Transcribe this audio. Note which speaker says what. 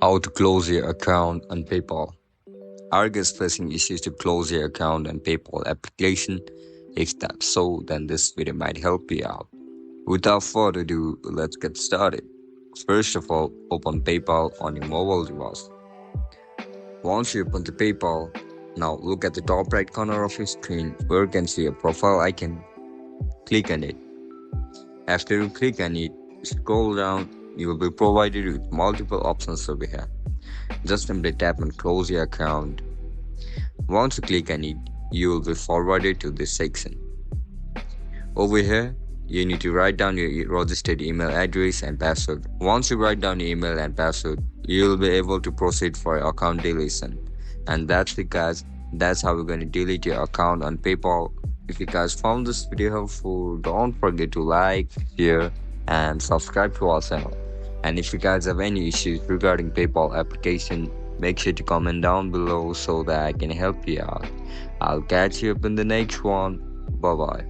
Speaker 1: How to close your account on PayPal. Are you guys facing issues to close your account on PayPal application? If that's so, then this video might help you out. Without further ado, let's get started. First of all, open PayPal on your mobile device. Once you open the PayPal, now look at the top right corner of your screen where you can see a profile icon. Click on it. After you click on it, scroll down. You will be provided with multiple options over here. Just simply tap and close your account. Once you click on it, you will be forwarded to this section. Over here, you need to write down your registered email address and password. Once you write down your email and password, you will be able to proceed for your account deletion. And that's because that's how we're going to delete your account on PayPal. If you guys found this video helpful, don't forget to like, share, and subscribe to our channel. And if you guys have any issues regarding PayPal application, make sure to comment down below so that I can help you out. I'll catch you up in the next one. Bye bye.